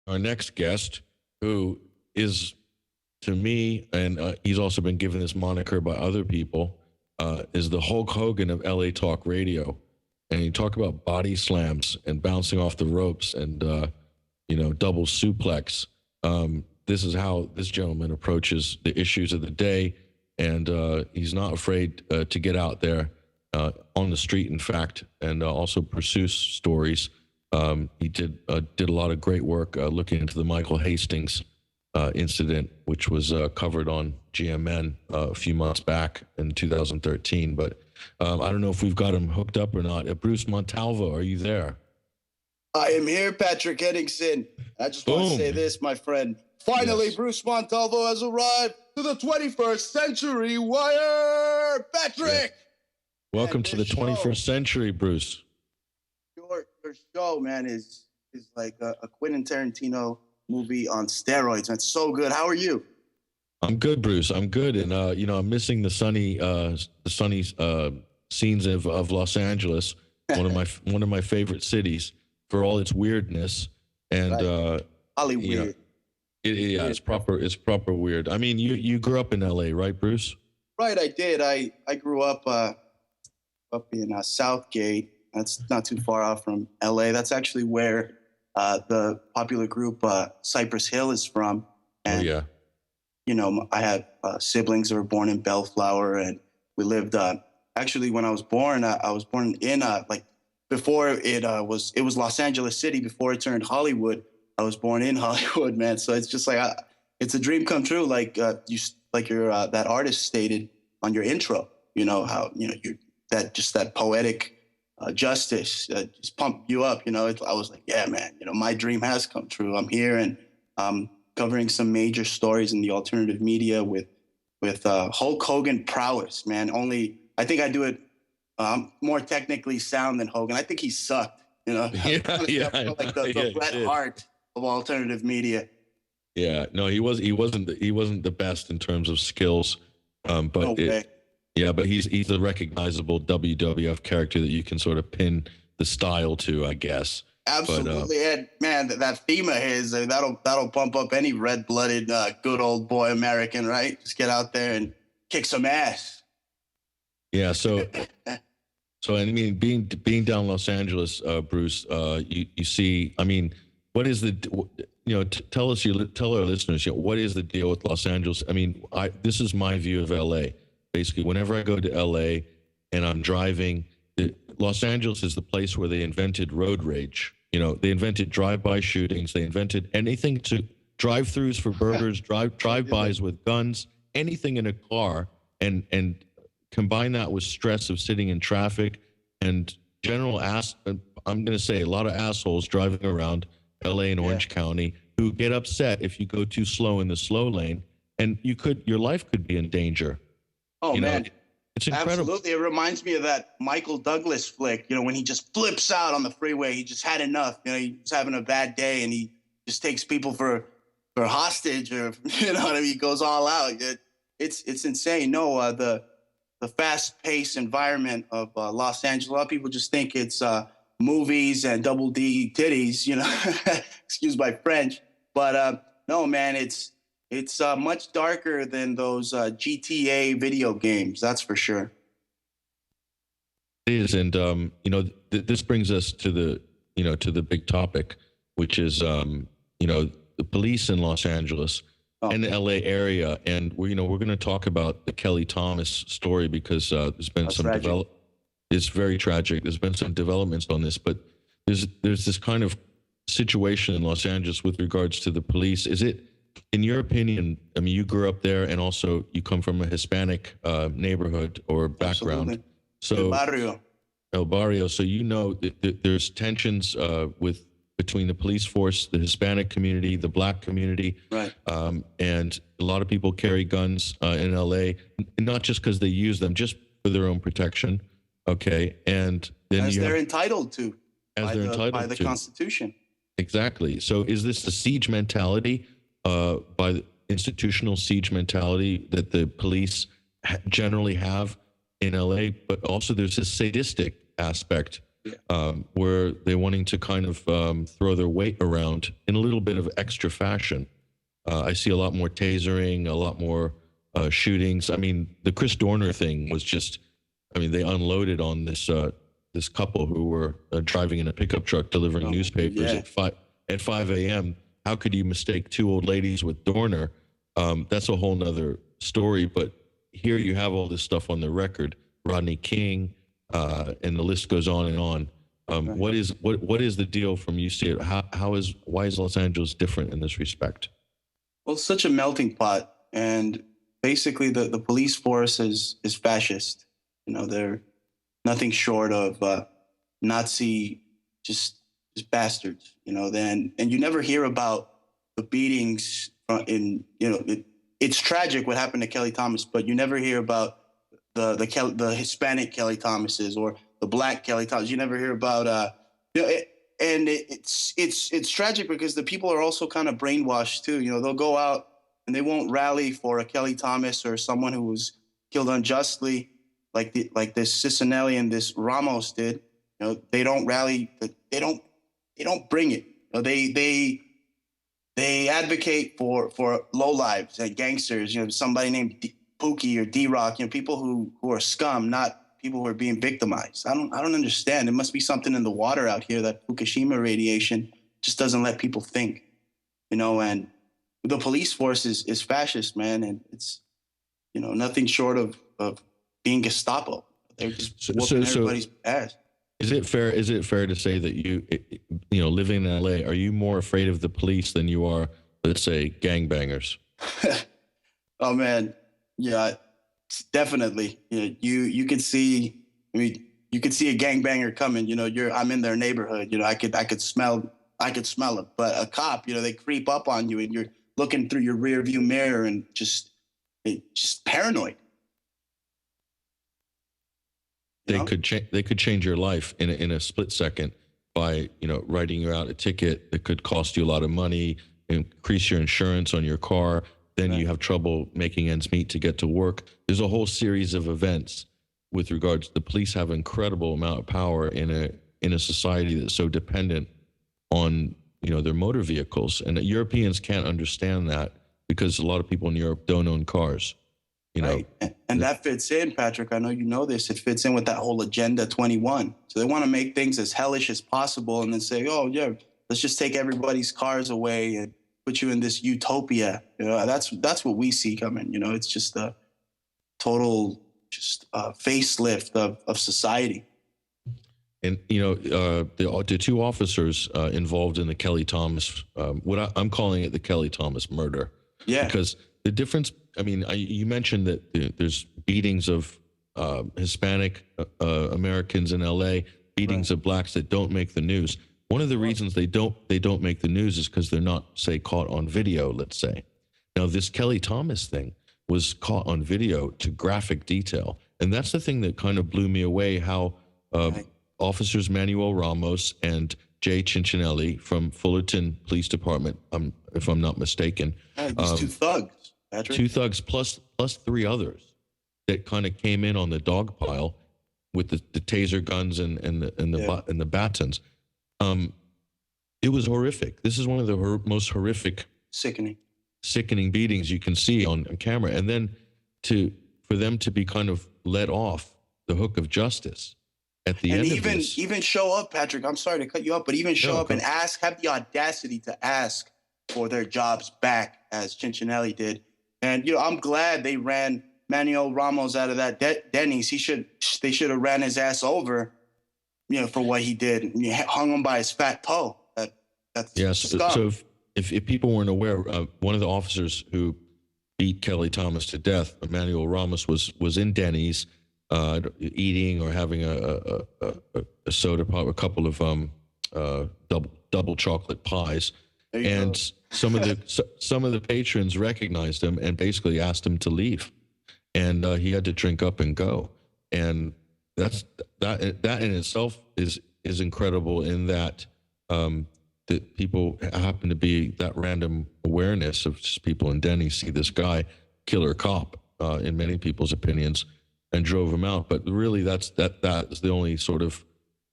our next guest, who is, to me, and he's also been given this moniker by other people, is the Hulk Hogan of LA Talk Radio. And you talk about body slams and bouncing off the ropes and, double suplex. This is how this gentleman approaches the issues of the day. And he's not afraid to get out there on the street, in fact, and also pursue stories. He did a lot of great work looking into the Michael Hastings incident, which was covered on GMN a few months back in 2013. But I don't know if we've got him hooked up or not. Bruce Montalvo, are you there? I am here, Patrick Henningsen. I just want to say this, my friend. Finally, yes. Bruce Montalvo has arrived to the 21st century wire. Patrick! Yeah. Welcome to the 21st century, Bruce. Your show, man, is like a Quentin Tarantino movie on steroids. It's so good. How are you? I'm good, Bruce. I'm good, and I'm missing the sunny scenes of Los Angeles, one of my favorite cities for all its weirdness and right. Hollywood. It's proper weird. I mean, you grew up in LA, right, Bruce? Right, I did. I grew up in Southgate. That's not too far out from LA. That's actually where the popular group Cypress Hill is from. And, I had siblings that were born in Bellflower, and we lived. Actually, when I was born in before it was Los Angeles City before it turned Hollywood. I was born in Hollywood, man. So it's just like it's a dream come true. That artist stated on your intro. You know how that poetic justice just pump you up. I was like, yeah, man. My dream has come true. I'm here and covering some major stories in the alternative media with Hulk Hogan prowess, man. Only I think I do it more technically sound than Hogan. I think he sucked. Like the Bret Hart of alternative media. Yeah, no, he wasn't the best in terms of skills, but he's a recognizable WWF character that you can sort of pin the style to, I guess. Absolutely, and man, that theme of his that'll pump up any red-blooded good old boy American, right? Just get out there and kick some ass. Yeah, so I mean, being down Los Angeles, Bruce, you see, I mean, what is tell our listeners, what is the deal with Los Angeles? I mean, this is my view of LA. Basically, whenever I go to LA and I'm driving, Los Angeles is the place where they invented road rage. They invented drive-by shootings. They invented anything to drive-throughs for burgers, drive-bys with guns, anything in a car, and combine that with stress of sitting in traffic and I'm going to say a lot of assholes driving around LA and Orange County who get upset if you go too slow in the slow lane, and your life could be in danger. Oh, man. It's incredible. Absolutely. It reminds me of that Michael Douglas flick, when he just flips out on the freeway. He just had enough. He's having a bad day and he just takes people for hostage, or, he goes all out. It's insane. No, the fast-paced environment of Los Angeles, a lot of people just think it's movies and double D titties, excuse my French. But no, man, it's much darker than those GTA video games. That's for sure. It is, and this brings us to the big topic, which is the police in Los Angeles and the LA area, and we're going to talk about the Kelly Thomas story because there's been some development. It's very tragic. There's been some developments on this, but there's this kind of situation in Los Angeles with regards to the police. Is it, in your opinion, I mean, you grew up there and also you come from a Hispanic neighborhood or background. Absolutely. So El Barrio. So there's tensions between the police force, the Hispanic community, the Black community, right? And a lot of people carry guns in LA, not just because they use them, just for their own protection. Okay, and then they're entitled to by the Constitution. Exactly. So is this the siege mentality, by the institutional siege mentality that the police generally have in LA? But also there's this sadistic aspect where they're wanting to kind of throw their weight around in a little bit of extra fashion. I see a lot more tasering, a lot more shootings. I mean, the Chris Dorner thing was just, I mean, they unloaded on this couple who were driving in a pickup truck delivering newspapers yeah. at 5 a.m. How could you mistake two old ladies with Dorner? That's a whole nother story. But here you have all this stuff on the record. Rodney King, and the list goes on and on. Right. What is the deal from you see it? Why is Los Angeles different in this respect? Well, it's such a melting pot, and basically the police force is fascist. You know, they're nothing short of Nazi, just bastards. You know, then and you never hear about the beatings in it's tragic what happened to Kelly Thomas, but you never hear about the Hispanic Kelly Thomases or the Black Kelly Thomas. You never hear about it's tragic because the people are also kind of brainwashed too. You know, they'll go out and they won't rally for a Kelly Thomas or someone who was killed unjustly, like this Cicinelli and this Ramos did. You know, they don't rally. They don't bring it. You know, they advocate for lowlives and gangsters. You know, somebody named Pookie or D-Rock. You know, people who are scum, not people who are being victimized. I don't understand. There must be something in the water out here that Fukushima radiation just doesn't let people think. You know, and the police force is fascist, man, and it's nothing short of being Gestapo. They're just whooping everybody's ass. Is it fair to say that you living in LA, are you more afraid of the police than you are, let's say, gangbangers? Oh man, yeah, definitely. You could see. I mean, you could see a gangbanger coming. You know, I'm in their neighborhood. You know, I could smell it. But a cop, they creep up on you, and you're looking through your rear view mirror and just paranoid. They could change your life in a split second by writing you out a ticket that could cost you a lot of money, increase your insurance on your car. Then you have trouble making ends meet to get to work. There's a whole series of events with regards to the police have an incredible amount of power in a society that's so dependent on their motor vehicles, and Europeans can't understand that because a lot of people in Europe don't own cars. Right. And that fits in, Patrick. I know you know this. It fits in with that whole Agenda 21. So they want to make things as hellish as possible and then say, oh, yeah, let's just take everybody's cars away and put you in this utopia. That's what we see coming. It's just a total facelift of society. And, the two officers involved in the Kelly Thomas, I'm calling it the Kelly Thomas murder. Yeah. Because the difference, I mean, you mentioned that there's beatings of Hispanic Americans in LA, beatings of blacks that don't make the news. One of the reasons they don't make the news is because they're not, say, caught on video, let's say. Now, this Kelly Thomas thing was caught on video to graphic detail. And that's the thing that kind of blew me away, how officers Manuel Ramos and Jay Cincinnelli from Fullerton Police Department, if I'm not mistaken. These two thugs. Patrick? Two thugs plus three others that kind of came in on the dog pile with the taser guns and the batons. It was horrific. This is one of the most horrific, sickening beatings you can see on camera, and then for them to be kind of let off the hook of justice at the end of this. Even show up, Patrick. I'm sorry to cut you up, but even show up and have the audacity to ask for their jobs back, as Cincinnati did. And I'm glad they ran Manuel Ramos out of that Denny's. They should have ran his ass over, for what he did. Hung him by his fat toe. That's scum. So if people weren't aware, one of the officers who beat Kelly Thomas to death, Manuel Ramos, was in Denny's eating or having a soda pop, a couple of double chocolate pies. And some of the patrons recognized him and basically asked him to leave, and he had to drink up and go. And that in itself is incredible. In that that people happen to be that random awareness of just people in Denny see this guy, killer cop, in many people's opinions, and drove him out. But really, that is the only sort of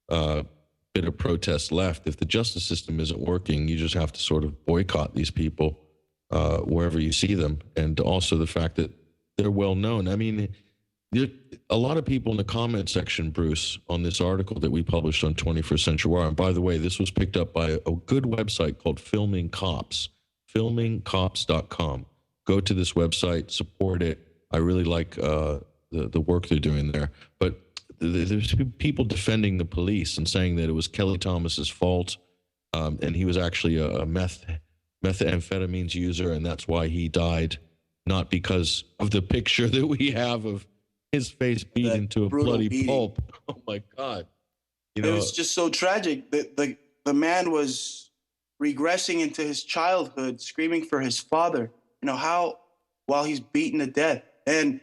bit of protest left. If the justice system isn't working, you just have to sort of boycott these people wherever you see them, and also the fact that they're well known. I mean, a lot of people in the comment section, Bruce, on this article that we published on 21st Century Wire. And by the way, this was picked up by a good website called Filming Cops, filmingcops.com. Go to this website, support it. I really like the work they're doing there. But there's people defending the police and saying that it was Kelly Thomas's fault, and he was actually a methamphetamines user, and that's why he died, not because of the picture that we have of his face beat into a bloody pulp. Oh my God! It was just so tragic. The man was regressing into his childhood, screaming for his father. While he's beaten to death, and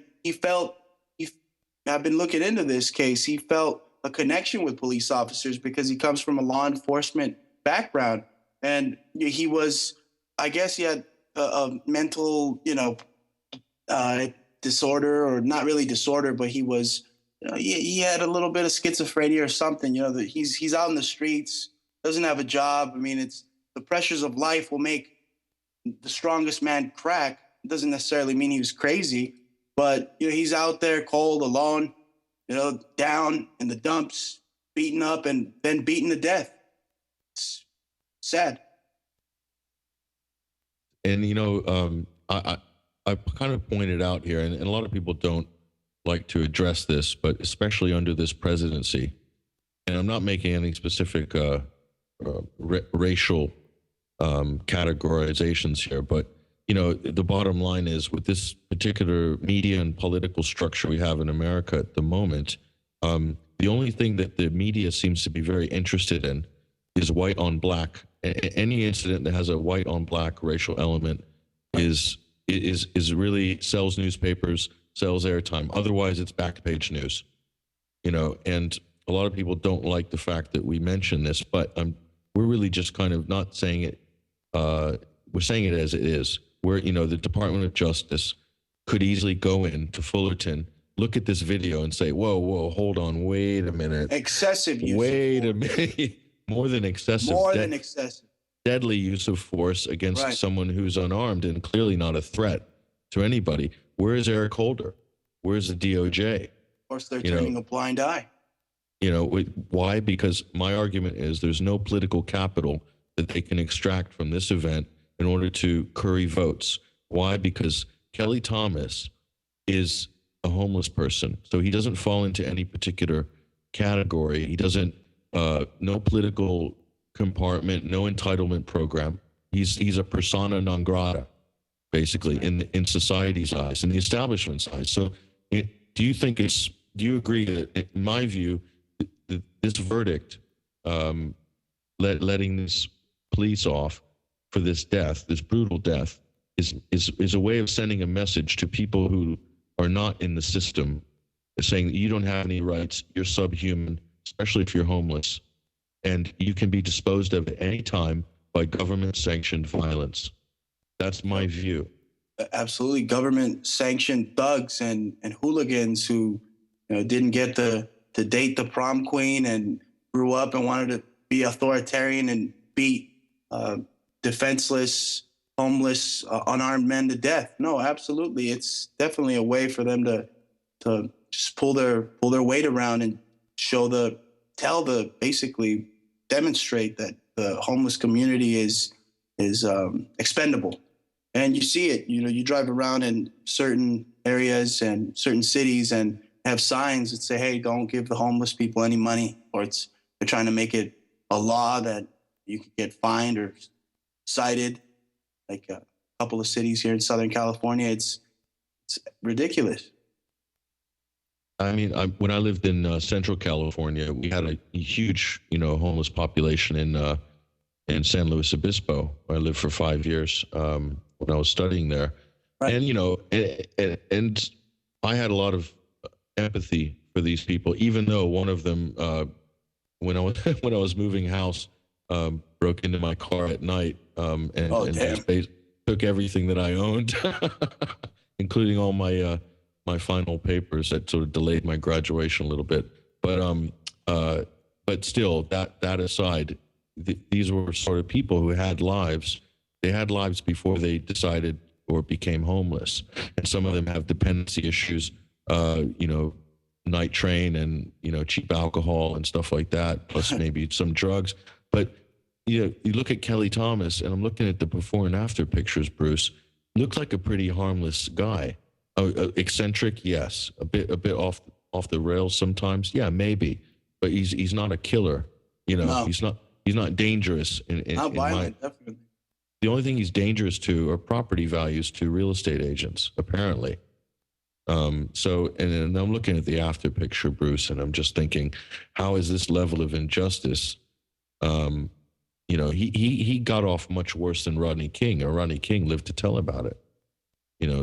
I've been looking into this case. He felt a connection with police officers because he comes from a law enforcement background, and he was, I guess, he had a mental, disorder, or not really disorder, but he was, he had a little bit of schizophrenia or something. That he's out in the streets, doesn't have a job. I mean, it's the pressures of life will make the strongest man crack. It doesn't necessarily mean he was crazy, but he's out there cold, alone, down in the dumps, beaten up, and then beaten to death. It's sad. And I kind of pointed out here, and a lot of people don't like to address this, but especially under this presidency, and I'm not making any specific racial categorizations here, but the bottom line is, with this particular media and political structure we have in America at the moment, the only thing that the media seems to be very interested in is white on black. Any incident that has a white on black racial element is really sells newspapers, sells airtime. Otherwise, it's back page news. And a lot of people don't like the fact that we mention this, but we're really just kind of not saying it. We're saying it as it is. Where the Department of Justice could easily go into Fullerton, look at this video, and say, "Whoa, hold on, wait a minute, excessive use. Wait a minute, more than excessive. Deadly use of force against someone who's unarmed and clearly not a threat to anybody." Where is Eric Holder? Where's the DOJ? Of course, they're turning a blind eye. Why? Because my argument is there's no political capital that they can extract from this event in order to curry votes. Why? Because Kelly Thomas is a homeless person, so he doesn't fall into any particular category. He doesn't, no political compartment, no entitlement program. He's a persona non grata, basically, in society's eyes, in the establishment's eyes. So, do you agree that, in my view, this verdict, letting this police off for this death, this brutal death, is a way of sending a message to people who are not in the system, saying that you don't have any rights, you're subhuman, especially if you're homeless, and you can be disposed of at any time by government-sanctioned violence. That's my view. Absolutely, government-sanctioned thugs and hooligans who didn't get to date the prom queen and grew up and wanted to be authoritarian and beat defenseless, homeless, unarmed men to death. No, absolutely. It's definitely a way for them to just pull their weight around and basically demonstrate that the homeless community is expendable. And you see it, you drive around in certain areas and certain cities and have signs that say, "Hey, don't give the homeless people any money," or they're trying to make it a law that you could get fined or cited, like a couple of cities here in Southern California. It's ridiculous. I mean, when I lived in Central California, we had a huge, homeless population in San Luis Obispo, where I lived for 5 years when I was studying there. Right. And and I had a lot of empathy for these people, even though one of them, when I was moving house, broke into my car at night and took everything that I owned, including all my final papers. That sort of delayed my graduation a little bit. But but still, that aside, these were sort of people who had lives. They had lives before they decided or became homeless, and some of them have dependency issues. You know, night train and cheap alcohol and stuff like that, plus maybe some drugs. But you look at Kelly Thomas, and I'm looking at the before and after pictures. Bruce looks like a pretty harmless guy. Eccentric, yes. A bit off the rails sometimes, yeah, maybe. But he's not a killer. No, He's not dangerous. not violent, definitely. The only thing he's dangerous to are property values to real estate agents, apparently. So, and I'm looking at the after picture, Bruce, and I'm just thinking, how is this level of injustice? He got off much worse than Rodney King, or Rodney King lived to tell about it.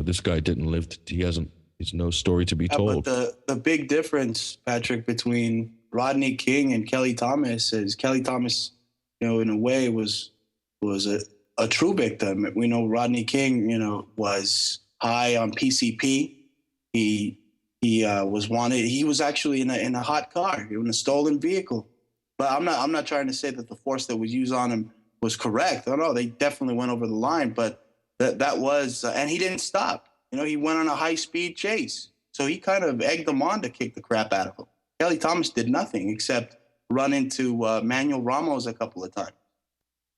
This guy didn't live. He's no story to be told. But the big difference, Patrick, between Rodney King and Kelly Thomas is Kelly Thomas, in a way was a true victim. We know Rodney King, was high on PCP. He was wanted. He was actually in a hot car, in a stolen vehicle. But I'm not trying to say that the force that was used on him was correct. No, they definitely went over the line. But that was, and he didn't stop. He went on a high-speed chase. So he kind of egged them on to kick the crap out of him. Kelly Thomas did nothing except run into Manuel Ramos a couple of times.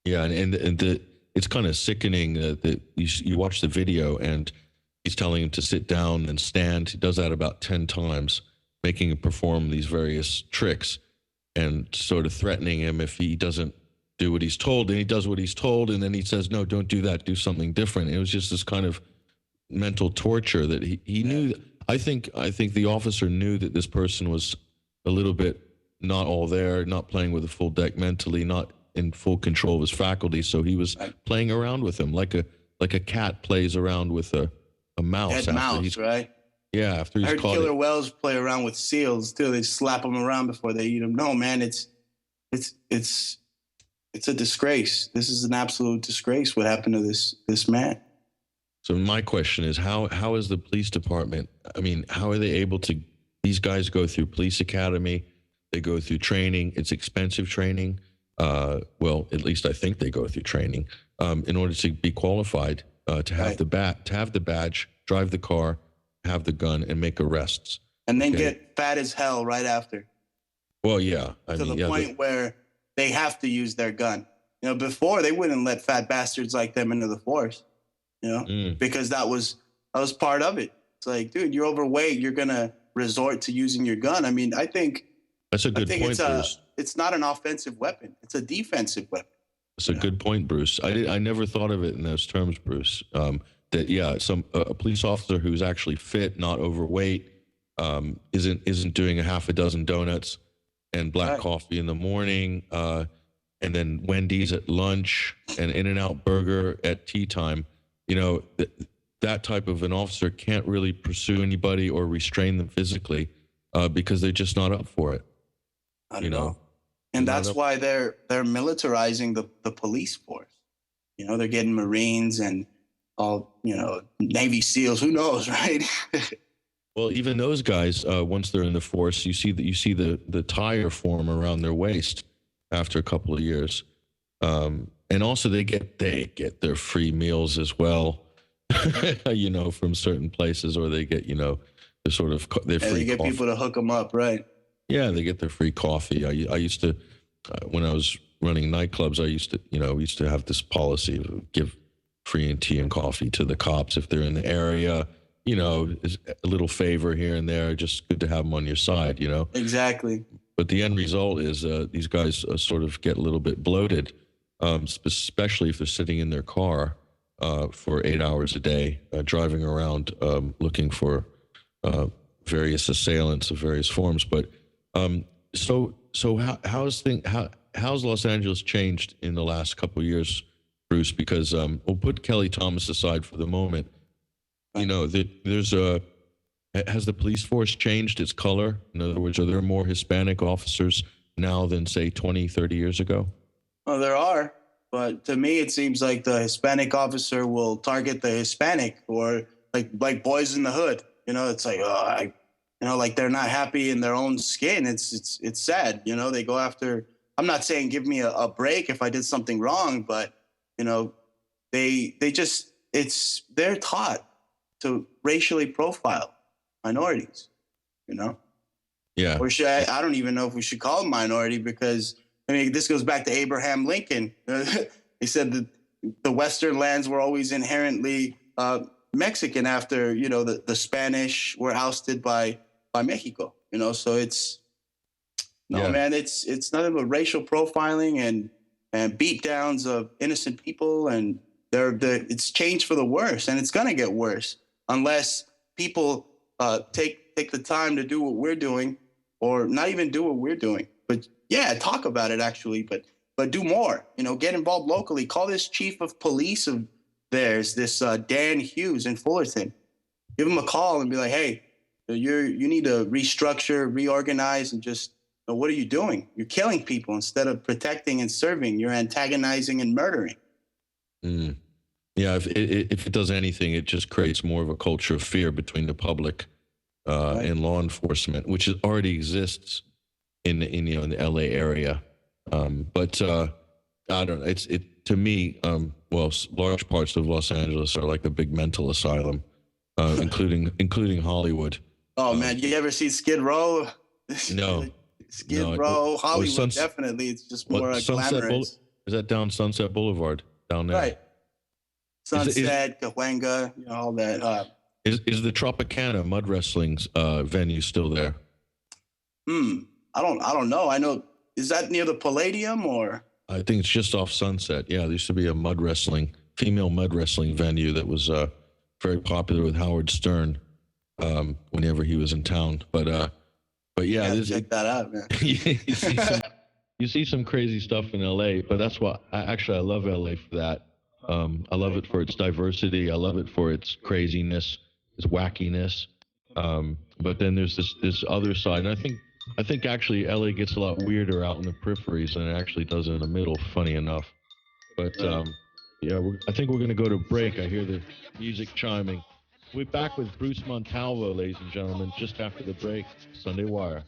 Yeah, and it's kind of sickening that you watch the video and he's telling him to sit down and stand. He does that about 10 times, making him perform these various tricks and sort of threatening him if he doesn't do what he's told. And he does what he's told, and then he says, no, don't do that, do something different. It was just this kind of mental torture that he knew. I think the officer knew that this person was a little bit not all there, not playing with a full deck mentally, not in full control of his faculties. So he was playing around with him like a cat plays around with a mouse. Dead mouse, right? Yeah, after he's I heard caught killer whales play around with seals too. They slap them around before they eat them. No, man, it's a disgrace. This is an absolute disgrace. What happened to this man? So my question is, how is the police department? I mean, how are they able to? These guys go through police academy, they go through training. It's expensive training. Well, at least I think they go through training in order to be qualified to have the badge, drive the car, have the gun, and make arrests. And then get fat as hell right after. Well, yeah, to the point where they have to use their gun. Before they wouldn't let fat bastards like them into the force. Because that was part of it. It's like, dude, you're overweight. You're gonna resort to using your gun. I mean, I think that's a good point, Bruce. It's not an offensive weapon. It's a defensive weapon. That's a good point, Bruce. I never thought of it in those terms, Bruce. A police officer who's actually fit, not overweight, isn't doing a half a dozen donuts and black coffee in the morning, and then Wendy's at lunch and In-N-Out Burger at tea time. That type of an officer can't really pursue anybody or restrain them physically because they're just not up for it. I know. And that's why they're militarizing the police force. They're getting Marines and all, Navy SEALs. Who knows, right? Well, even those guys, once they're in the force, you see the tire form around their waist after a couple of years. And also they get their free meals as well, from certain places, or they get, the sort of their free they get coffee. People to hook them up, right? Yeah, they get their free coffee. I used to, when I was running nightclubs, I used to have this policy of give free tea and coffee to the cops if they're in the area. Is a little favor here and there. Just good to have them on your side. Exactly. But the end result is these guys sort of get a little bit bloated, especially if they're sitting in their car for 8 hours a day, driving around looking for various assailants of various forms. But so how's Los Angeles changed in the last couple of years, Bruce? Because we'll put Kelly Thomas aside for the moment. Has the police force changed its color? In other words, are there more Hispanic officers now than, say, 20, 30 years ago? Well, there are. But to me, it seems like the Hispanic officer will target the Hispanic, or like Boys in the Hood. It's like, like they're not happy in their own skin. It's sad. They go after. I'm not saying give me a break if I did something wrong, but they just they're taught to racially profile minorities. Yeah. Or I don't even know if we should call them minority, because this goes back to Abraham Lincoln. He said that the Western lands were always inherently Mexican after the Spanish were ousted by Mexico. So man, it's nothing but racial profiling and beat downs of innocent people, and it's changed for the worse, and it's gonna get worse unless people take the time to do what we're doing, or not even do what we're doing, but talk about it actually, but do more. Get involved locally. Call this chief of police of theirs, this Dan Hughes in Fullerton. Give him a call and be like, hey, you need to restructure, reorganize, and just what are you doing? You're killing people instead of protecting and serving. You're antagonizing and murdering. Mm. Yeah, if it does anything, it just creates more of a culture of fear between the public Right. and law enforcement, which already exists in the LA area. But I don't know. To me. Large parts of Los Angeles are like a big mental asylum, including Hollywood. Oh man, you ever see Skid Row? No. Skid Row, Hollywood, definitely. It's just more glamorous. Is that down Sunset Boulevard down there? Right. Sunset, Cahuenga, all that. Is the Tropicana mud wrestling venue still there? I don't know. I know. Is that near the Palladium or? I think it's just off Sunset. Yeah, there used to be a female mud wrestling venue that was very popular with Howard Stern whenever he was in town. But yeah, check that out, man. you see some crazy stuff in LA, but that's why I love LA for that. I love it for its diversity. I love it for its craziness, its wackiness. But then there's this other side. And I think actually LA gets a lot weirder out in the peripheries than it actually does in the middle, funny enough. But I think we're going to go to break. I hear the music chiming. We're back with Bruce Montalvo, ladies and gentlemen, just after the break. Sunday Wire.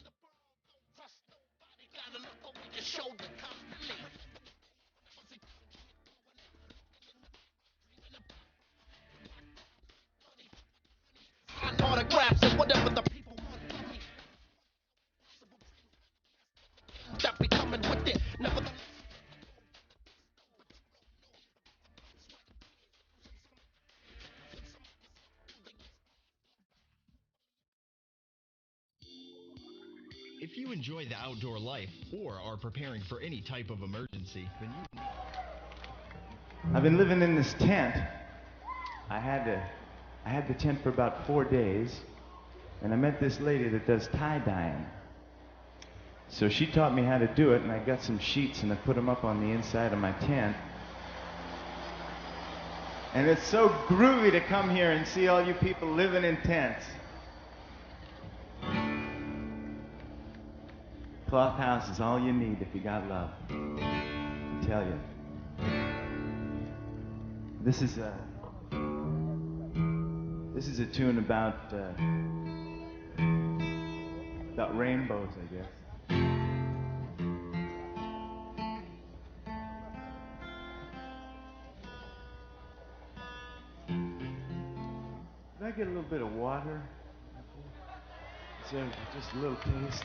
Autographs and whatever the people want that be coming with it. Never. If you enjoy the outdoor life or are preparing for any type of emergency, then you... I've been living in this tent. I had the tent for about 4 days, and I met this lady that does tie-dyeing. So she taught me how to do it, and I got some sheets and I put them up on the inside of my tent. And it's so groovy to come here and see all you people living in tents. Cloth house is all you need if you got love. I tell you. This is a tune about rainbows, I guess. Can I get a little bit of water? Is there just a little taste?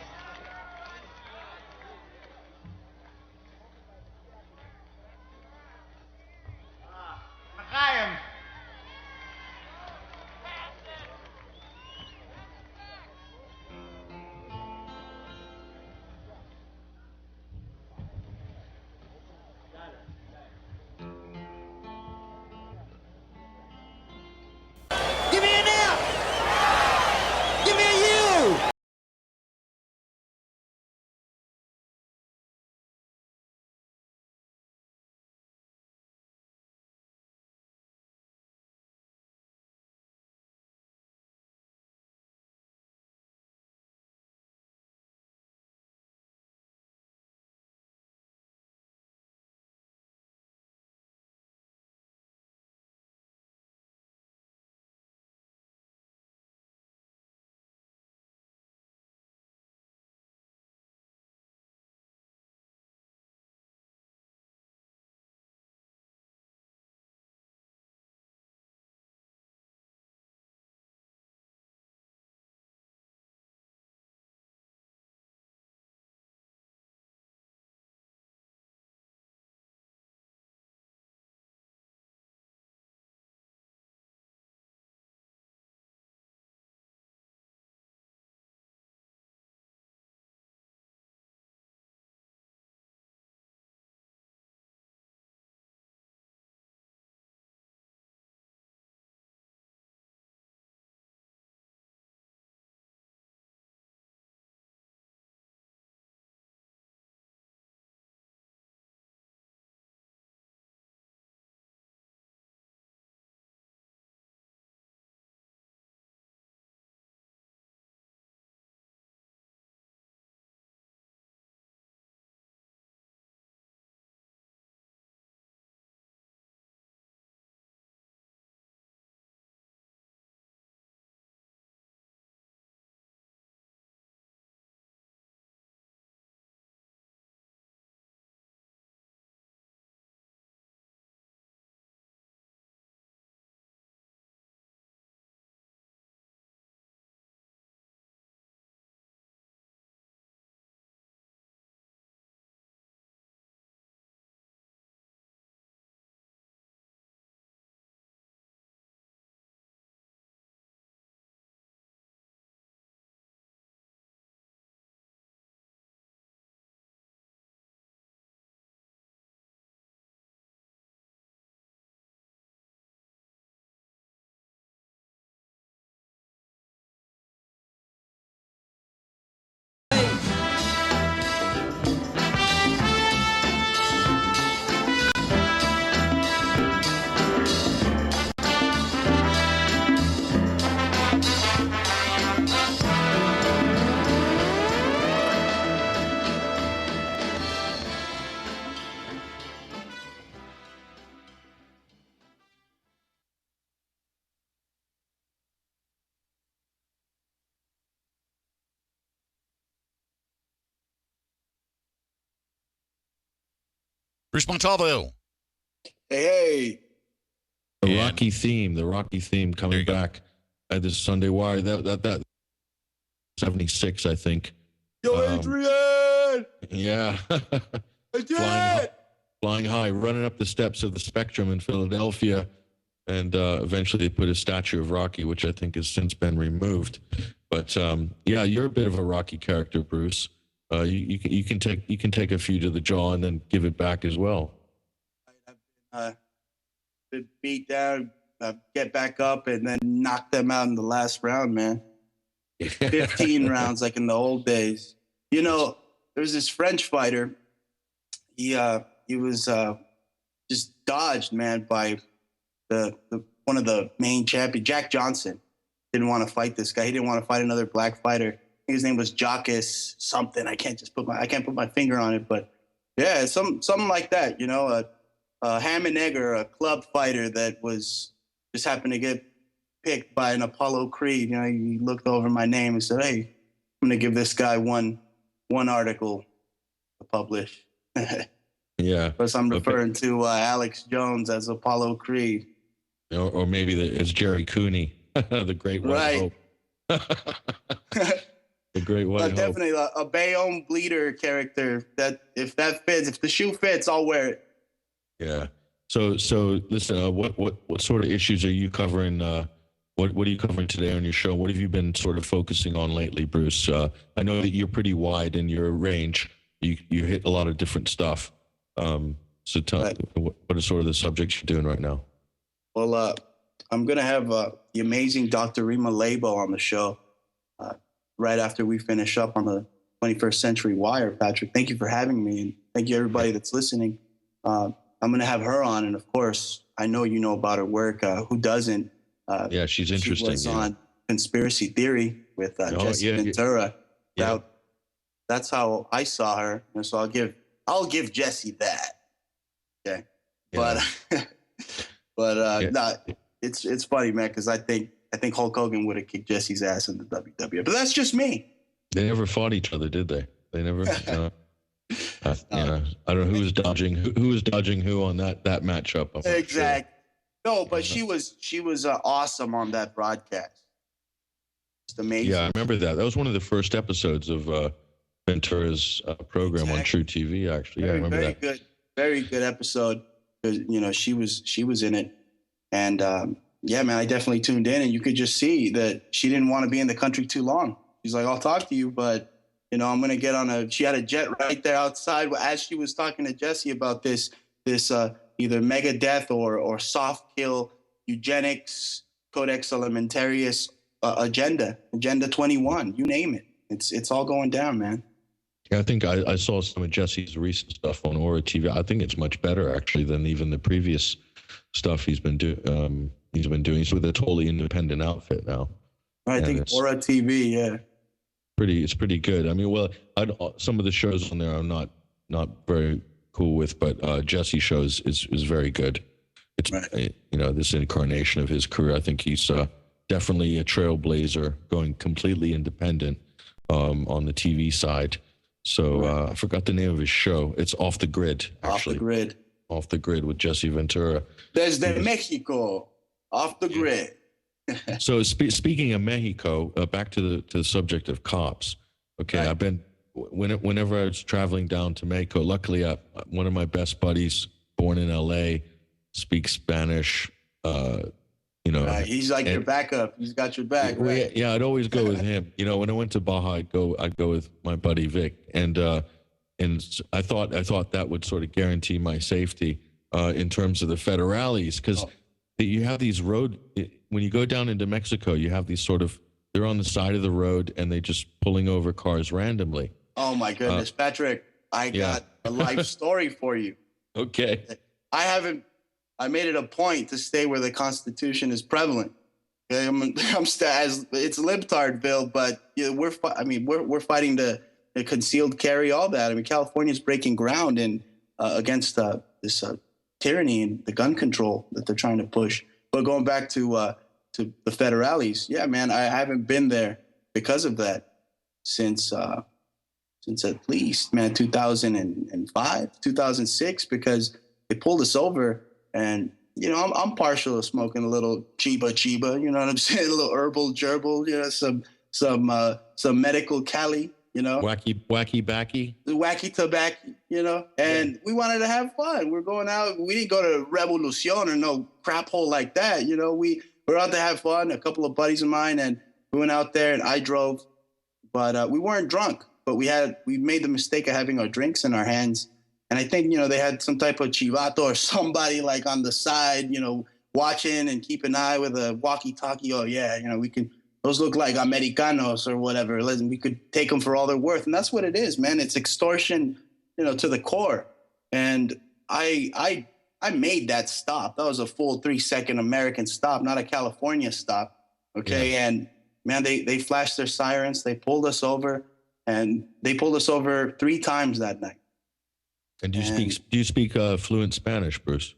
Bruce Montalvo. Hey. The And- Rocky theme coming back at this Sunday Wire. That 76, I think. Yo, Adrian! Yeah. Flying high, running up the steps of the Spectrum in Philadelphia. And eventually they put a statue of Rocky, which I think has since been removed. But yeah, you're a bit of a Rocky character, Bruce. You can take a few to the jaw and then give it back as well. Been beat down, get back up, and then knock them out in the last round, man. 15 rounds like in the old days. You know, there was this French fighter. He was just dodged, man, by the one of the main champions. Jack Johnson didn't want to fight this guy. He didn't want to fight another black fighter. His name was Jacques something. I can't put my finger on it, but yeah, something like that. You know, a ham and egg or a club fighter that was just happened to get picked by an Apollo Creed. You know, he looked over my name and said, "Hey, I'm going to give this guy one article to publish." Yeah. Of course, I'm referring to Alex Jones as Apollo Creed. Or maybe it's Jerry Cooney, the Great White Hope. The Great White Hope. Definitely a Bayonne bleeder character. That if that fits, if the shoe fits, I'll wear it. Yeah. So listen. What sort of issues are you covering? What are you covering today on your show? What have you been sort of focusing on lately, Bruce? I know that you're pretty wide in your range. You hit a lot of different stuff. So tell me, what are sort of the subjects you're doing right now? Well, I'm gonna have the amazing Dr. Rima Labo on the show right after we finish up on the 21st Century Wire. Patrick, thank you for having me, and thank you everybody that's listening. I'm gonna have her on, and of course, I know you know about her work. Who doesn't? Yeah, she's interesting. She was on Conspiracy Theory with Jesse Ventura. Yeah. That's how I saw her, and so I'll give Jesse that. Okay, Yeah. Nah, it's funny, man, because I think Hulk Hogan would have kicked Jesse's ass in the WWE, but that's just me. They never fought each other, did they? They never. I don't know who was dodging who on that matchup. Exactly. Sure. No, but she was awesome on that broadcast. Just amazing. Yeah, I remember that. That was one of the first episodes of Ventura's program on True TV. Actually, yeah, I remember that. Very good episode. You know, she was in it, and yeah, man, I definitely tuned in, and you could just see that she didn't want to be in the country too long. She's like, "I'll talk to you, but you know, I'm gonna get on She had a jet right there outside as she was talking to Jesse about this either mega death or soft kill eugenics codex alimentarius agenda 21. You name it. It's all going down, man. Yeah, I think I saw some of Jesse's recent stuff on Aura TV. I think it's much better actually than even the previous stuff he's been doing. He's with a totally independent outfit now. I think Aura TV, yeah. It's pretty good. I mean, well, some of the shows on there I'm not very cool with, but Jesse shows is very good. It's you know, this incarnation of his career. I think he's definitely a trailblazer, going completely independent on the TV side. So I forgot the name of his show. It's Off the Grid, actually. Off the Grid with Jesse Ventura. Desde Mexico, Off the Grid. So speaking of Mexico, back to the subject of cops. Okay, I've been whenever I was traveling down to Mexico. Luckily, one of my best buddies, born in L.A., speaks Spanish. You know, he's like your backup. He's got your back. Right? Yeah, I'd always go with him. You know, when I went to Baja, I'd go with my buddy Vic, and I thought that would sort of guarantee my safety in terms of the federales, because you have these when you go down into Mexico, you have these they're on the side of the road and they just pulling over cars randomly. Oh my goodness, Patrick, I got a life story for you. Okay. I made it a point to stay where the Constitution is prevalent. Okay? It's libtardville, but we're fighting the concealed carry, all that. I mean, California's breaking ground against this tyranny and the gun control that they're trying to push. But going back to the federales, yeah, man, I haven't been there because of that since since at least, man, 2005, 2006, because they pulled us over. And, you know, I'm partial to smoking a little chiba, you know what I'm saying? A little herbal gerbil, you know, some medical Cali, you know. Wacky backy. The wacky tobacco, you know. And we wanted to have fun. We're going out. We didn't go to Revolucion or no crap hole like that. You know, we're out to have fun. A couple of buddies of mine, and we went out there and I drove, but we weren't drunk. But we made the mistake of having our drinks in our hands. And I think, you know, they had some type of chivato or somebody like on the side, you know, watching and keep an eye with a walkie-talkie. Oh, yeah, you know, those look like Americanos or whatever. We could take them for all they're worth. And that's what it is, man. It's extortion, you know, to the core. And I made that stop. That was a full 3-second American stop, not a California stop. Okay. Yeah. And man, they flashed their sirens. They pulled us over, and they pulled us over 3 times that night. And do you speak fluent Spanish, Bruce?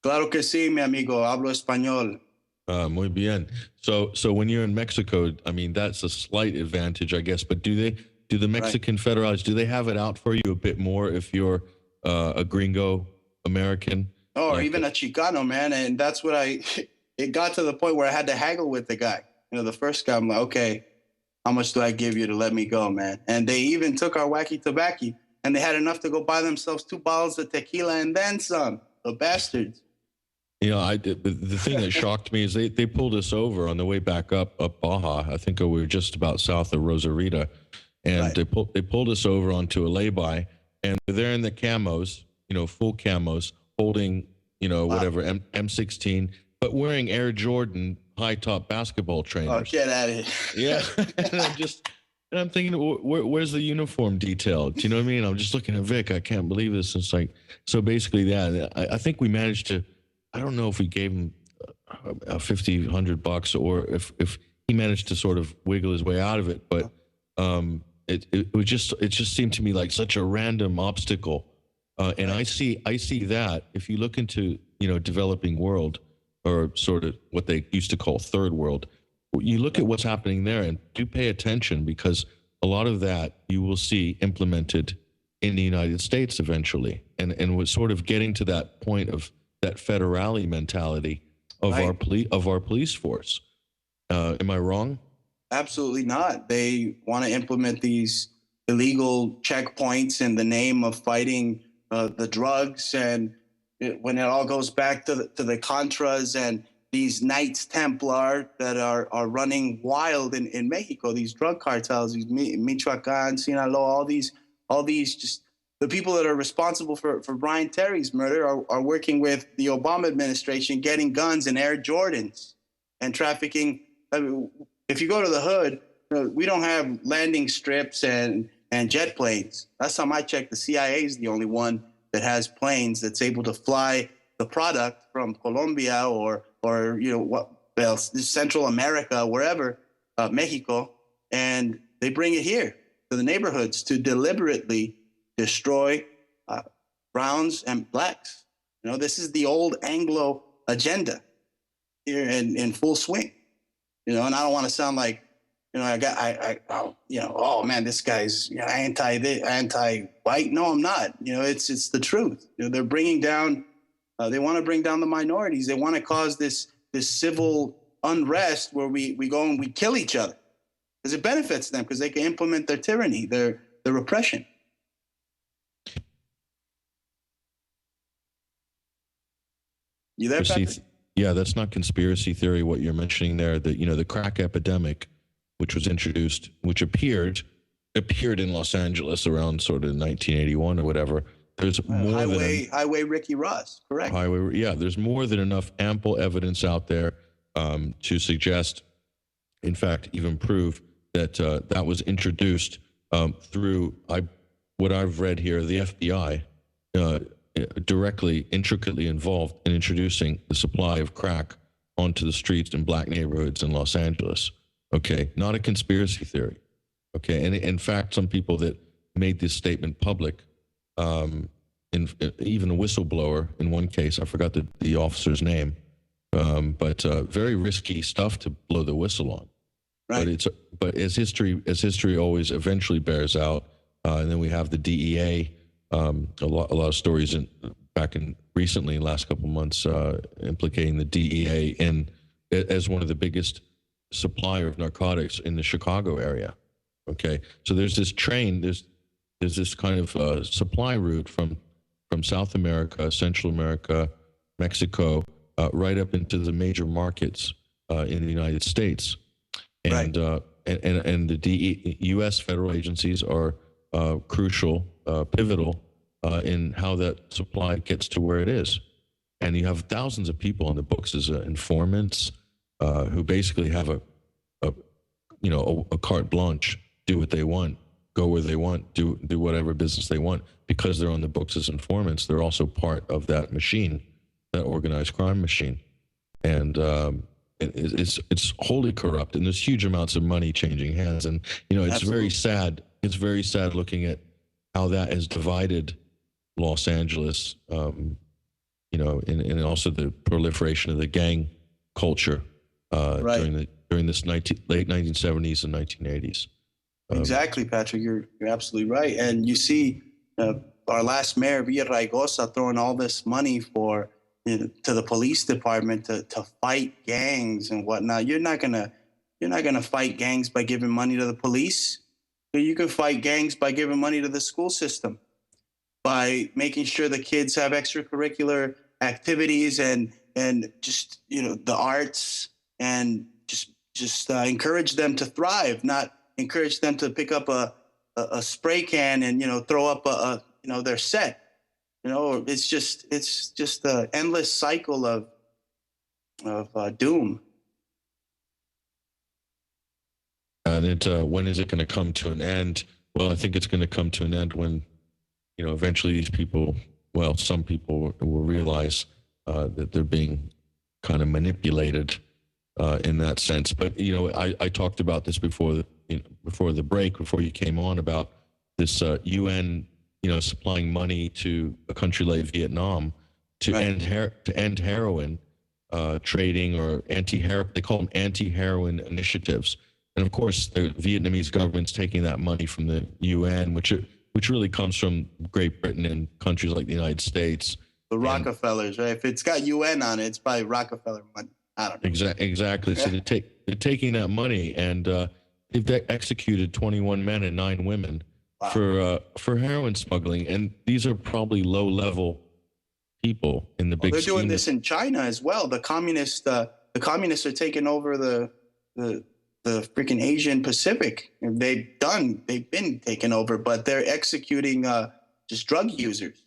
Claro que sí, mi amigo. Hablo español. Muy bien. So when you're in Mexico, I mean, that's a slight advantage, I guess. But do the Mexican federales, do they have it out for you a bit more if you're a gringo American? Oh, or even a Chicano, man. And that's what it got to the point where I had to haggle with the guy. You know, the first guy, I'm like, okay, how much do I give you to let me go, man? And they even took our wacky tobacco, and they had enough to go buy themselves 2 bottles of tequila and then some. The bastards. You know, the thing that shocked me is they pulled us over on the way back up Baja. I think we were just about south of Rosarita, and they pulled us over onto a lay-by, and they're in the camos, you know, full camos, holding, you know, whatever, M16, but wearing Air Jordan high-top basketball trainers. Oh, get out of here. Yeah. And I'm thinking, where's the uniform detail? Do you know what I mean? I'm just looking at Vic. I can't believe this. It's like, so basically, yeah, I think we managed to, I don't know if we gave him $50-100 or if he managed to sort of wiggle his way out of it. But it just seemed to me like such a random obstacle. And I see that if you look into, you know, developing world, or sort of what they used to call third world, you look at what's happening there and do pay attention, because a lot of that you will see implemented in the United States eventually. And we're sort of getting to that point of that federale mentality of our police force. Am I wrong? Absolutely not. They want to implement these illegal checkpoints in the name of fighting the drugs, and when it all goes back to the Contras and these Knights Templar that are running wild in Mexico, these drug cartels, these Michoacan, Sinaloa, all these just the people that are responsible for Brian Terry's murder are working with the Obama administration, getting guns and Air Jordans and trafficking. I mean, if you go to the hood, we don't have landing strips and jet planes. Last time I checked, the CIA is the only one that has planes that's able to fly the product from Colombia or you know what else, Central America, wherever, Mexico, and they bring it here to the neighborhoods to deliberately destroy browns and blacks. You know, this is the old Anglo agenda here in full swing. You know, and I don't want to sound like, you know, oh man, this guy's, you know, anti-white. No, I'm not. You know, it's the truth. You know, they're bringing down. They want to bring down the minorities. They want to cause this civil unrest where we go and we kill each other, because it benefits them, because they can implement their tyranny, their repression. You there, Patrick? Yeah, that's not conspiracy theory, what you're mentioning there. That, you know, the crack epidemic, which was introduced, which appeared in Los Angeles around sort of 1981 or whatever. There's more Highway Ricky Ross, correct? There's more than enough ample evidence out there to suggest, in fact, even prove that that was introduced through what I've read here. The FBI directly, intricately involved in introducing the supply of crack onto the streets in black neighborhoods in Los Angeles. Okay, not a conspiracy theory. Okay, and in fact, some people that made this statement public, even a whistleblower in one case, I forgot the officer's name, but very risky stuff to blow the whistle on. Right. But as history always eventually bears out, and then we have the DEA. A lot of stories recently, last couple of months, implicating the DEA as one of the biggest supplier of narcotics in the Chicago area. Okay, so there's this train, there's this kind of supply route from South America, Central America, Mexico, right up into the major markets in the United States, and the U.S. federal agencies are crucial, pivotal in how that supply gets to where it is. And you have thousands of people on the books as informants who basically have a carte blanche, do what they want, go where they want, do whatever business they want, because they're on the books as informants. They're also part of that machine, that organized crime machine, and it's wholly corrupt. And there's huge amounts of money changing hands. And it's Absolutely. very sad. It's very sad looking at how that has divided Los Angeles. And also the proliferation of the gang culture during this late 1970s and 1980s. Exactly, Patrick. You're absolutely right. And you see our last mayor, Villaraigosa, throwing all this money to the police department to fight gangs and whatnot. You're not gonna fight gangs by giving money to the police. You can fight gangs by giving money to the school system, by making sure the kids have extracurricular activities and just the arts, and just encourage them to thrive, not encourage them to pick up a spray can and throw up their set. It's just an endless cycle of doom. And when is it going to come to an end? Well, I think it's going to come to an end when eventually these people, some people will realize that they're being kind of manipulated in that sense. But I talked about this before the break, before you came on, about this UN supplying money to a country like Vietnam to end heroin trading, or they call them anti-heroin initiatives. And of course, the Vietnamese government's taking that money from the UN, which really comes from Great Britain and countries like the United States. The Rockefellers, right? If it's got UN on it, it's probably Rockefeller money. I don't know. Exactly. So they're taking that money, and they've executed 21 men and 9 women for heroin smuggling. And these are probably low-level people in the big. They're doing this in China as well. The communists are taking over the freaking Asian Pacific. They've been taken over, but they're executing just drug users.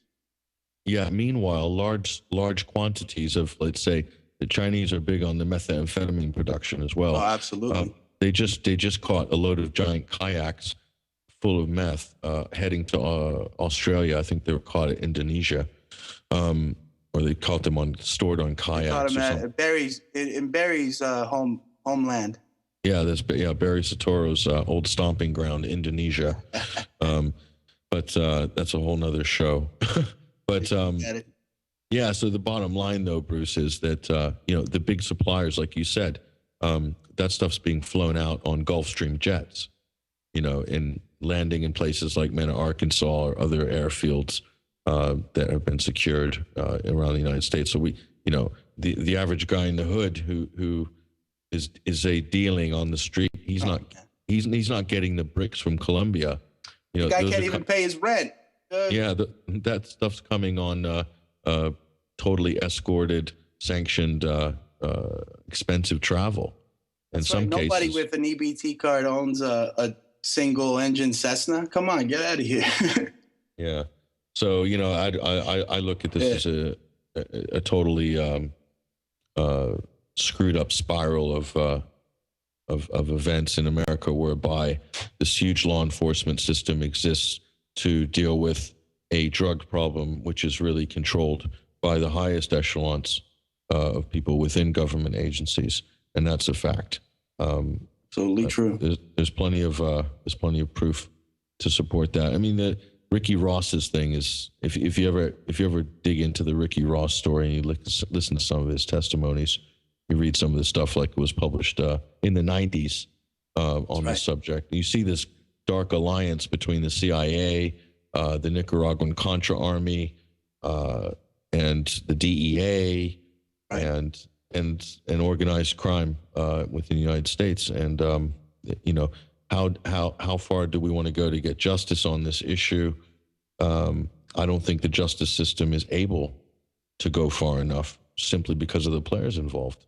Yeah. Meanwhile, large quantities of, let's say, the Chinese are big on the methamphetamine production as well. Oh, absolutely. They just caught a load of giant kayaks full of meth heading to Australia. I think they were caught at Indonesia, or they caught them stored on kayaks. They caught them in Barry's homeland. Yeah, Barry Soetoro's old stomping ground, Indonesia. But that's a whole nother show. But yeah, so the bottom line, though, Bruce, is that the big suppliers, like you said, that stuff's being flown out on Gulfstream jets, and landing in places like Mena, Arkansas, or other airfields that have been secured around the United States. So the average guy in the hood who is a dealing on the street, he's not getting the bricks from Colombia. The guy can't even pay his rent. Yeah, that stuff's coming on totally escorted, sanctioned, expensive travel. In some cases, nobody with an EBT card owns a single engine Cessna. Come on, get out of here. Yeah. So I look at this as a totally screwed up spiral of events in America, whereby this huge law enforcement system exists to deal with a drug problem, which is really controlled by the highest echelons of people within government agencies, and that's a fact. Absolutely true. There's plenty of proof to support that. I mean, the Ricky Ross's thing is, if you ever dig into the Ricky Ross story and you listen to some of his testimonies, you read some of the stuff like it was published in the 90s on this subject. And you see this dark alliance between the CIA, the Nicaraguan Contra Army, and the DEA, Right. and organized crime within the United States. And how far do we want to go to get justice on this issue? I don't think the justice system is able to go far enough simply because of the players involved.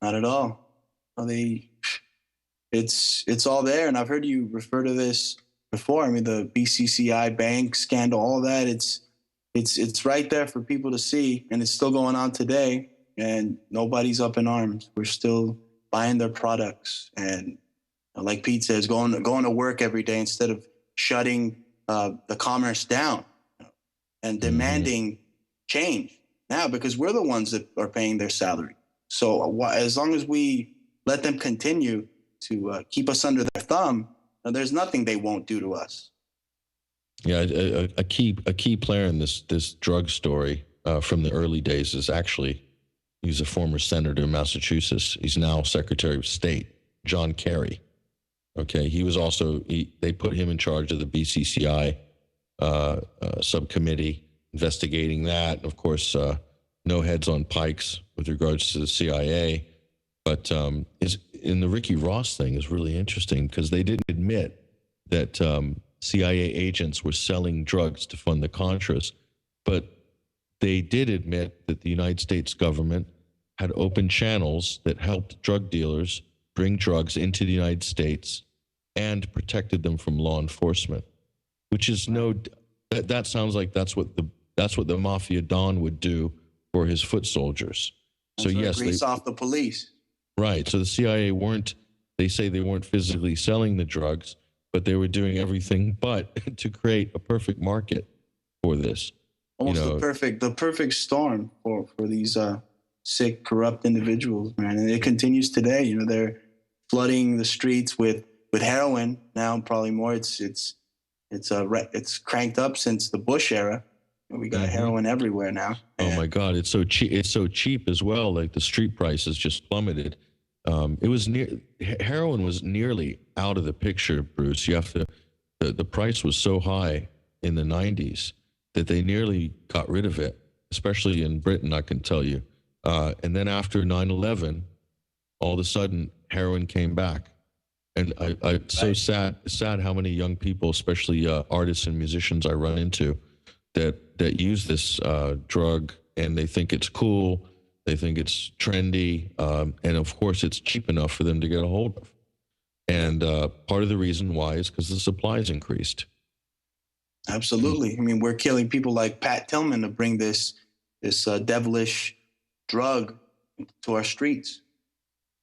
Not at all. Well, it's all there, and I've heard you refer to this before. I mean, the BCCI bank scandal, all of that. It's right there for people to see, and it's still going on today. And nobody's up in arms. We're still buying their products, and like Pete says, going to work every day instead of shutting the commerce down and demanding change now, because we're the ones that are paying their salary. So as long as we let them continue to keep us under their thumb, there's nothing they won't do to us. Yeah, a key player in this drug story from the early days is actually, he's a former senator in Massachusetts. He's now Secretary of State, John Kerry. Okay, he was also, they put him in charge of the BCCI subcommittee investigating that. Of course, no heads on pikes with regards to the CIA. But in the Ricky Ross thing is really interesting because they didn't admit that CIA agents were selling drugs to fund the Contras, but they did admit that the United States government had open channels that helped drug dealers bring drugs into the United States and protected them from law enforcement, which is that sounds like that's what the mafia don would do for his foot soldiers. So yes, grease off the police. Right. So the CIA they say they weren't physically selling the drugs, but they were doing everything but to create a perfect market for this. Almost the perfect storm for these sick, corrupt individuals, man. And it continues today. They're flooding the streets with heroin now. Probably more. It's cranked up since the Bush era. We got heroin everywhere now. Oh my God, it's so cheap. It's so cheap as well. Like the street prices just plummeted. Heroin was nearly out of the picture, Bruce. The price was so high in the 90s that they nearly got rid of it, especially in Britain, I can tell you. And then after 9/11, all of a sudden heroin came back. And it's so sad how many young people, especially artists and musicians I run into, that use this drug, and they think it's cool, they think it's trendy, and of course it's cheap enough for them to get a hold of. And part of the reason why is because the supply's increased. Absolutely. I mean, we're killing people like Pat Tillman to bring this devilish drug to our streets.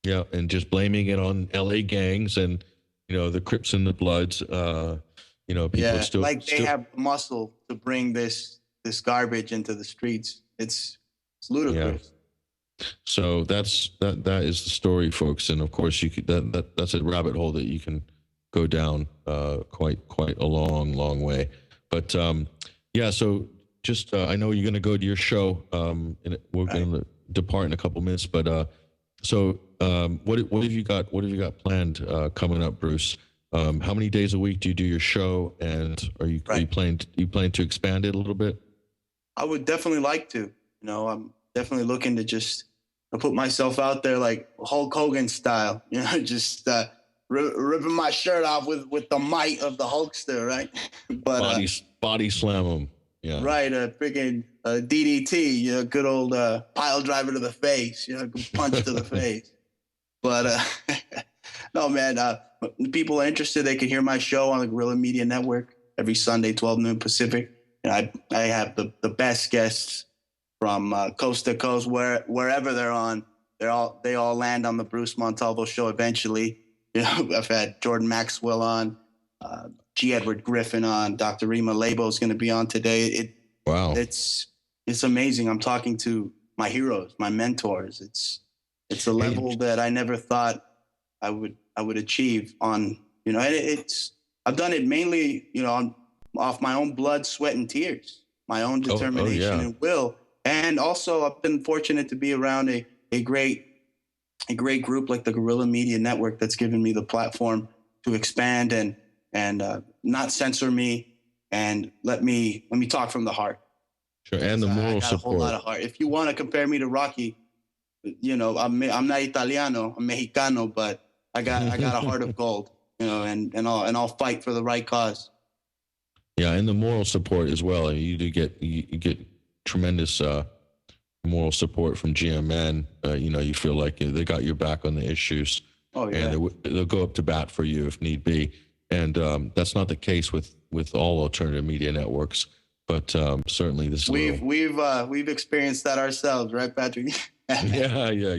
Yeah, and just blaming it on LA gangs and the Crips and the Bloods. People are still they have muscle to bring this garbage into the streets. It's ludicrous. Yeah. So that is the story, folks. And of course, you could that's a rabbit hole that you can go down quite a long way. But so just I know you're going to go to your show. And we're going to depart in a couple minutes. But what have you got? What have you got planned coming up, Bruce? How many days a week do you do your show, and are you planning to expand it a little bit? I would definitely like to. I'm definitely looking to just put myself out there like Hulk Hogan style. Just ripping my shirt off with the might of the Hulkster, right? But body slam him. Yeah. Right, a freaking DDT, good old pile driver to the face, punch to the face. But no, man, people are interested. They can hear my show on the Guerrilla Media Network every Sunday, 12 noon Pacific. I have the best guests from coast to coast, wherever they're on. They all land on the Bruce Montalvo show eventually. I've had Jordan Maxwell on, G. Edward Griffin on, Dr. Rima Labo is going to be on today. Wow, it's amazing. I'm talking to my heroes, my mentors. It's a level that I never thought I would achieve on. I've done it mainly, off my own blood, sweat, and tears, my own determination and will. And also, I've been fortunate to be around a great group like the Guerrilla Media Network that's given me the platform to expand and not censor me and let me talk from the heart. Sure, and the moral I got support. a whole lot of heart. If you want to compare me to Rocky, you know, I'm not Italiano, I'm Mexicano, but I got a heart of gold, you know, and I'll fight for the right cause. Yeah, and the moral support as well. I mean, you get tremendous moral support from GMN. You know, you feel like they got your back on the issues. Oh yeah, and they'll go up to bat for you if need be. And that's not the case with all alternative media networks. But certainly this we've experienced that ourselves, right, Patrick? yeah,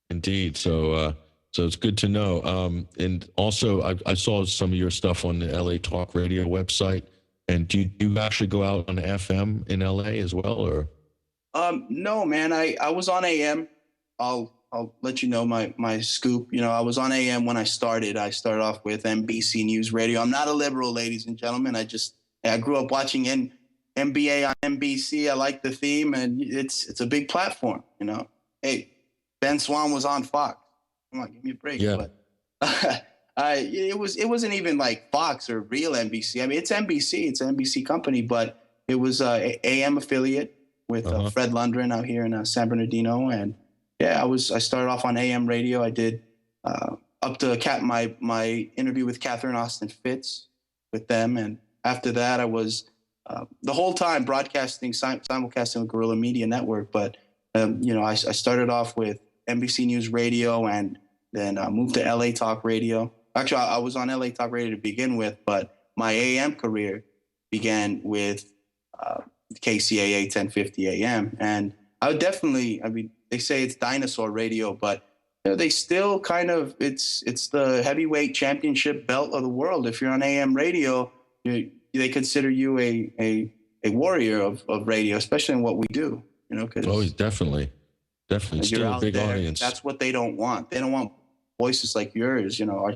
indeed. So it's good to know. And also, I saw some of your stuff on the LA Talk Radio website. And do you actually go out on FM in LA as well, or? No, man. I was on AM. I'll let you know my scoop. You know, I was on AM when I started. I started off with NBC News Radio. I'm not a liberal, ladies and gentlemen. I grew up watching NBA on NBC. I like the theme, and it's a big platform. You know, hey, Ben Swan was on Fox. Come on, give me a break. Yeah. But it wasn't even like Fox or real NBC. I mean, it's NBC. It's an NBC company, but it was AM affiliate with Fred Lundgren out here in San Bernardino. And yeah, I started off on AM radio. I did up to my interview with Catherine Austin Fitz with them. And after that, I was the whole time broadcasting, simulcasting with Guerrilla Media Network. But, you know, I started off with NBC News Radio and then moved to LA Talk Radio. Actually, I was on LA Talk Radio to begin with, but my AM career began with KCAA 1050 AM. And I mean, they say it's dinosaur radio, but you know, they still kind of, it's the heavyweight championship belt of the world. If you're on AM radio, they consider you a warrior of radio, especially in what we do, you know. Definitely. Still a big audience. That's what they don't want. They don't want voices like yours, you know,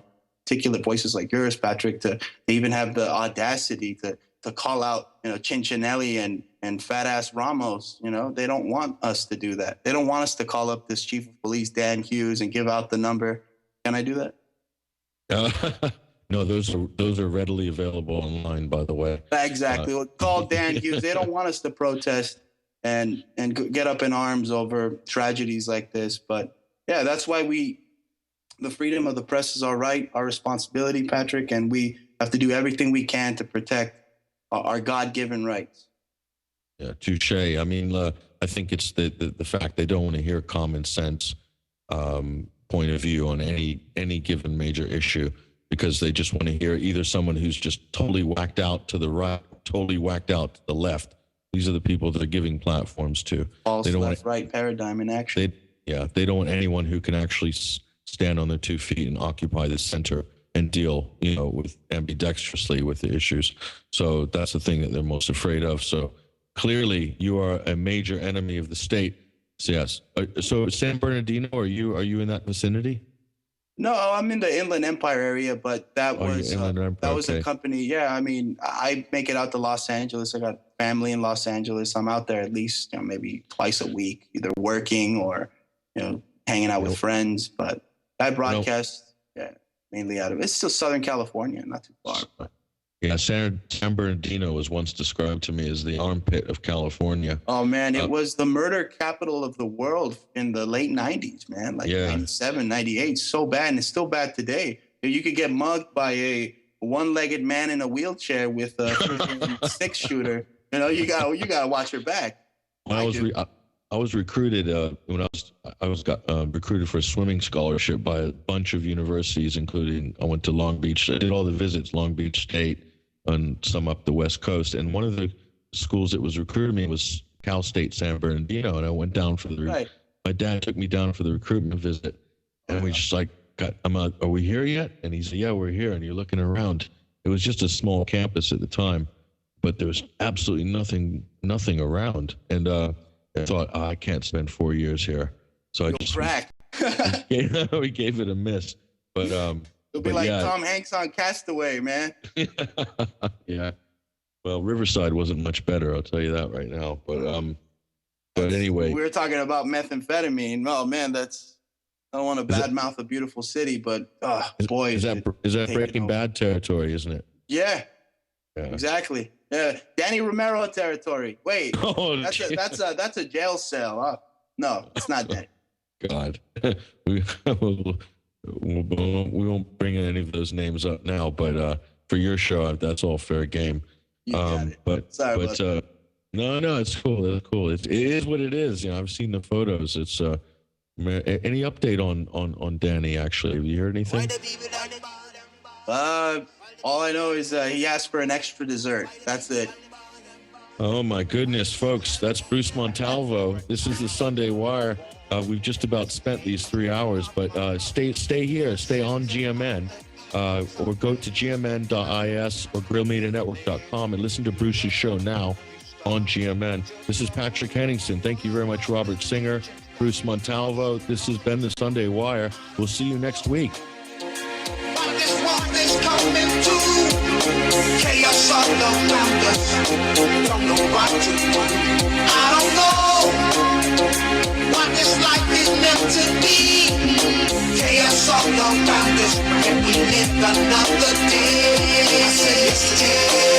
articulate voices like yours, Patrick, to even have the audacity to call out, you know, Cincinnati and fat ass Ramos. You know, they don't want us to do that. They don't want us to call up this chief of police, Dan Hughes, and give out the number. Can I do that? No, those are readily available online, by the way. Exactly. Call Dan Hughes. They don't want us to protest and get up in arms over tragedies like this. But yeah, that's why the freedom of the press is our right, our responsibility, Patrick, and we have to do everything we can to protect our God-given rights. Yeah, touche. I mean, I think it's the fact they don't want to hear common sense point of view on any given major issue, because they just want to hear either someone who's just totally whacked out to the right, totally whacked out to the left. These are the people that are giving platforms to. False left-right paradigm in action. They don't want anyone who can actually stand on their 2 feet and occupy the center and deal, you know, with ambidextrously with the issues. So that's the thing that they're most afraid of. So clearly, you are a major enemy of the state. So yes. So San Bernardino, are you in that vicinity? No, I'm in the Inland Empire area, but that was a company. Yeah, I mean, I make it out to Los Angeles. I got family in Los Angeles. I'm out there at least, you know, maybe twice a week, either working or, you know, hanging out with friends. But I broadcast, mainly out of it's still Southern California, not too far. Yeah, San Bernardino was once described to me as the armpit of California. Oh, man, it was the murder capital of the world in the late 90s, man, like 97, 98, so bad, and it's still bad today. You could get mugged by a one-legged man in a wheelchair with a six-shooter. You know, you gotta watch your back. I was recruited when I got recruited for a swimming scholarship by a bunch of universities, including I went to Long Beach. I did all the visits, Long Beach State, and some up the West Coast. And one of the schools that was recruiting me was Cal State San Bernardino, and I went down for my dad took me down for the recruitment visit, and we just like are we here yet? And he said, yeah, we're here. And you're looking around. It was just a small campus at the time, but there was absolutely nothing around. And I thought, I can't spend 4 years here. So I just we gave it a miss. But it'll be like Tom Hanks on Castaway, man. Yeah. Well, Riverside wasn't much better, I'll tell you that right now. But anyway. We were talking about methamphetamine. Oh man, that's I don't want to badmouth a beautiful city, but boy, is that Breaking Bad territory, isn't it? Yeah, exactly. Yeah, Danny Romero territory. Wait, that's a jail cell. No, it's not Danny. God, we won't bring any of those names up now, but for your show, that's all fair game. But sorry about that. No, it's cool. It's cool. It is what it is. You know, I've seen the photos. It's any update on Danny? Actually, have you heard anything? All I know is he asked for an extra dessert. That's it. Oh my goodness, folks! That's Bruce Montalvo. This is the Sunday Wire. We've just about spent these 3 hours, but stay here, stay on GMN, or go to gmn.is or grillmedianetwork.com and listen to Bruce's show now on GMN. This is Patrick Henningsen. Thank you very much, Robert Singer, Bruce Montalvo. This has been the Sunday Wire. We'll see you next week. Chaos all around us. Don't know what to do. I don't know what this life is meant to be. Chaos all around us, and we live another day. I said yesterday.